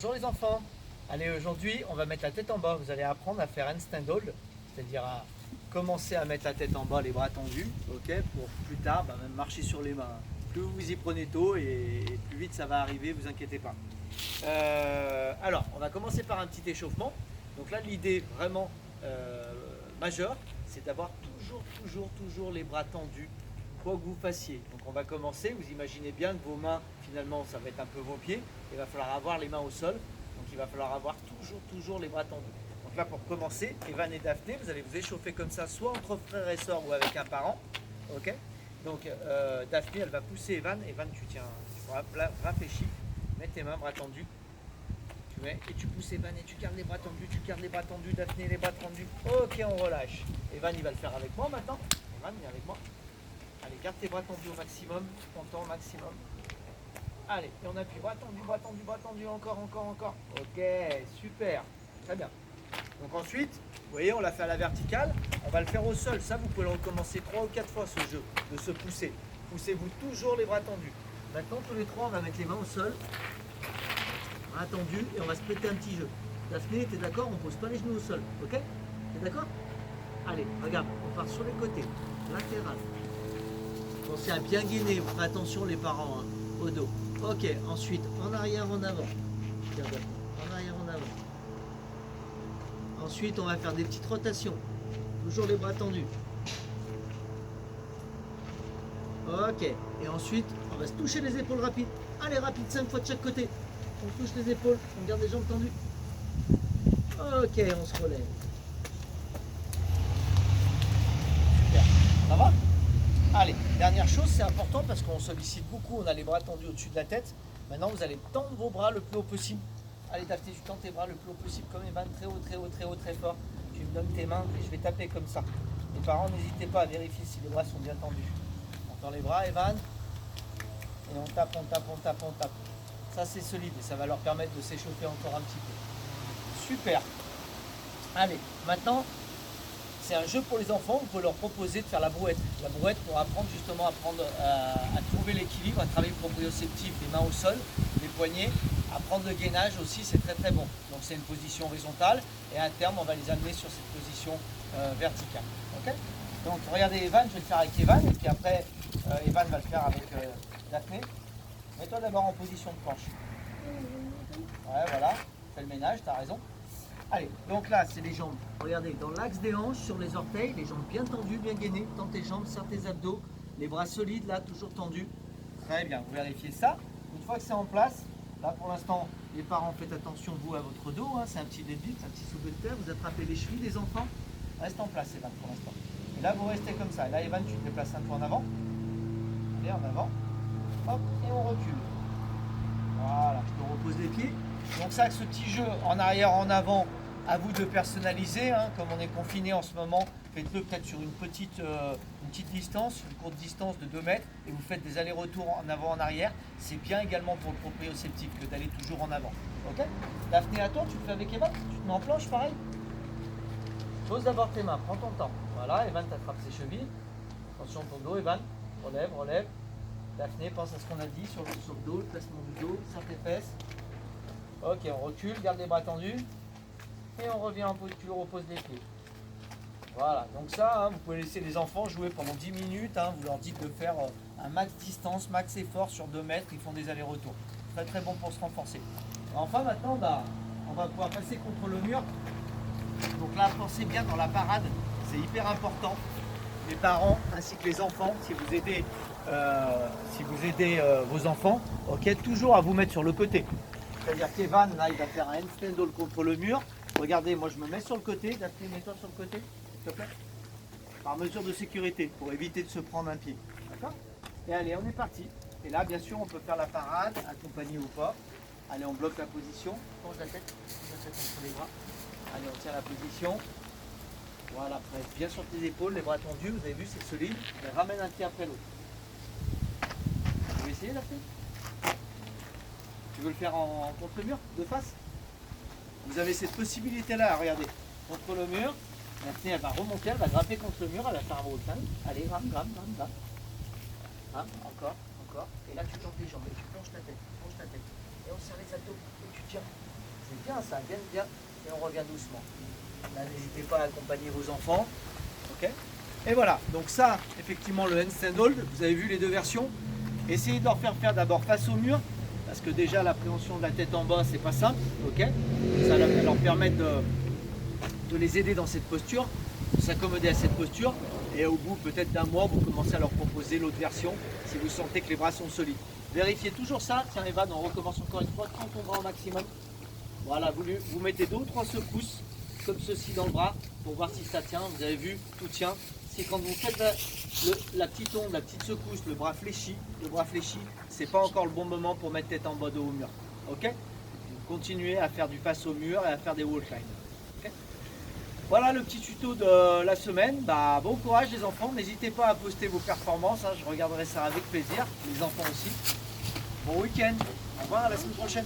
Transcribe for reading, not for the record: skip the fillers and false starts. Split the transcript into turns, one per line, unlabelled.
Bonjour les enfants. Allez, aujourd'hui on va mettre la tête en bas. Vous allez apprendre à faire handstand hold, c'est-à-dire à commencer à mettre la tête en bas, les bras tendus, ok, pour plus tard même marcher sur les mains. Plus vous y prenez tôt et plus vite ça va arriver, vous inquiétez pas. Alors, on va commencer par un petit échauffement. Donc là, l'idée vraiment majeure, c'est d'avoir toujours les bras tendus, quoi que vous fassiez. Donc on va commencer, vous imaginez bien que vos mains, finalement, ça va être un peu vos pieds. Il va falloir avoir les mains au sol, donc il va falloir avoir toujours les bras tendus. Donc là, pour commencer, Evan et Daphné, vous allez vous échauffer comme ça, soit entre frères et sœurs ou avec un parent, ok. Donc Daphné, elle va pousser Evan. Evan, tu tiens, réfléchis, mets tes mains, bras tendus, tu mets, et tu pousses Evan et tu gardes les bras tendus, Daphné, les bras tendus, ok, on relâche. Evan, il va le faire avec moi maintenant. Evan, viens avec moi. Allez, garde tes bras tendus au maximum, content au maximum. Allez, et on appuie, bras tendus, encore. Ok, super, très bien. Donc ensuite, vous voyez, on l'a fait à la verticale, on va le faire au sol. Ça, vous pouvez le recommencer 3 ou 4 fois ce jeu, de se pousser. Poussez-vous toujours les bras tendus. Maintenant, tous les trois, on va mettre les mains au sol, bras tendus, et on va se prêter un petit jeu. Daphné, t'es d'accord? On pose pas les genoux au sol, ok? T'es d'accord? Allez, regarde, on part sur les côtés, latéral. Pensez à bien gainer, faites attention les parents, hein, au dos. Ok, ensuite en arrière, en avant. En arrière, en avant. Ensuite, on va faire des petites rotations. Toujours les bras tendus. Ok, et ensuite, on va se toucher les épaules rapides. Allez, rapide, 5 fois de chaque côté. On touche les épaules, on garde les jambes tendues. Ok, on se relève. Super, ça va? Allez, dernière chose, c'est important parce qu'on sollicite beaucoup, on a les bras tendus au-dessus de la tête. Maintenant, vous allez tendre vos bras le plus haut possible. Allez, Daphné, tu tends tes bras le plus haut possible, comme Evan, très haut, très fort. Tu me donnes tes mains et je vais taper comme ça. Les parents, n'hésitez pas à vérifier si les bras sont bien tendus. On tend les bras, Evan, et on tape. Ça, c'est solide et ça va leur permettre de s'échauffer encore un petit peu. Super. Allez, maintenant, c'est un jeu pour les enfants, vous pouvez leur proposer de faire la brouette. La brouette pour apprendre justement à trouver l'équilibre, à travailler le proprioceptif, les mains au sol, les poignets, apprendre le gainage aussi, c'est très bon. Donc c'est une position horizontale et à terme on va les amener sur cette position verticale. Okay, donc regardez Evan, je vais le faire avec Evan et puis après Evan va le faire avec Daphné. Mets-toi d'abord en position de planche. Ouais, voilà, fais le ménage, tu as raison. Allez, donc là, c'est les jambes. Regardez, dans l'axe des hanches, sur les orteils, les jambes bien tendues, bien gainées. Tends tes jambes, serre tes abdos. Les bras solides, là, toujours tendus. Très bien, vous vérifiez ça. Une fois que c'est en place, là, pour l'instant, les parents, faites attention, vous, à votre dos. Hein, c'est un petit débit, c'est un petit soulevé de terre. Vous attrapez les chevilles des enfants. Reste en place, Evan, pour l'instant. Et là, vous restez comme ça. Et là, Evan, tu te déplaces un peu en avant. Allez, en avant. Hop, et on recule. Voilà, je te repose les pieds. Donc ça, ce petit jeu en arrière, en avant, à vous de personnaliser, hein, comme on est confiné en ce moment, faites-le peut-être sur une petite distance, une courte distance de 2 mètres, et vous faites des allers-retours en avant, en arrière. C'est bien également pour le proprioceptif que d'aller toujours en avant. Ok? Daphné, à toi, tu le fais avec Evan? Tu te mets en planche, pareil? Pose d'abord tes mains, prends ton temps. Voilà, Evan t'attrape ses chevilles. Attention ton dos, Evan. Relève. Daphné, pense à ce qu'on a dit sur le dos, le placement du dos, serre tes fesses. Ok, on recule, garde les bras tendus. Et on revient en posture, on repose les pieds. Voilà, donc ça, hein, vous pouvez laisser les enfants jouer pendant 10 minutes. Hein, vous leur dites de faire un max distance, max effort sur 2 mètres. Ils font des allers-retours. Très bon pour se renforcer. Et enfin, maintenant, on va pouvoir passer contre le mur. Donc là, pensez bien dans la parade. C'est hyper important. Les parents ainsi que les enfants, si vous aidez, vos enfants, ok, toujours à vous mettre sur le côté. C'est-à-dire qu'Evan, là, il va faire un handstand hold contre le mur. Regardez, moi je me mets sur le côté. Daphné, mets-toi sur le côté, s'il te plaît. Par mesure de sécurité, pour éviter de se prendre un pied. D'accord? Et allez, on est parti. Et là, bien sûr, on peut faire la parade, accompagné ou pas. Allez, on bloque la position. Penche la tête entre les bras. Allez, on tient la position. Voilà, presse bien sur tes épaules, les bras tendus. Vous avez vu, c'est solide. Et ramène un pied après l'autre. Vous voulez essayer, Daphné? Tu veux le faire contre le mur, de face? Vous avez cette possibilité-là, regardez. Contre le mur, Daphné, elle va remonter, elle va grimper contre le mur, elle va faire un roll climb. Allez, grimpe. Encore. Et là, tu tends tes jambes et tu penches ta tête. Et on serre les abdos. Et tu tiens. C'est bien ça, bien, bien. Et on revient doucement. Là, n'hésitez pas à accompagner vos enfants. Ok. Et voilà, donc ça, effectivement, le handstand hold, vous avez vu les deux versions. Essayez de leur faire d'abord face au mur, parce que déjà l'appréhension de la tête en bas, c'est pas simple, ok. Ça va leur permettre de les aider dans cette posture, de s'accommoder à cette posture, et au bout peut-être d'un mois, vous commencez à leur proposer l'autre version, si vous sentez que les bras sont solides. Vérifiez toujours ça. Tiens Evan, on recommence encore une fois, tends ton bras au maximum. Voilà, vous mettez 2 ou 3 secousses, comme ceci dans le bras, pour voir si ça tient. Vous avez vu, tout tient. C'est quand vous faites la petite onde, la petite secousse, le bras fléchi, c'est pas encore le bon moment pour mettre tête en bas dos au mur. Ok. Vous continuez à faire du face au mur et à faire des wall climb. Okay. Voilà le petit tuto de la semaine. Bah, bon courage les enfants, n'hésitez pas à poster vos performances, hein. Je regarderai ça avec plaisir, les enfants aussi. Bon week-end, au revoir, à la semaine prochaine.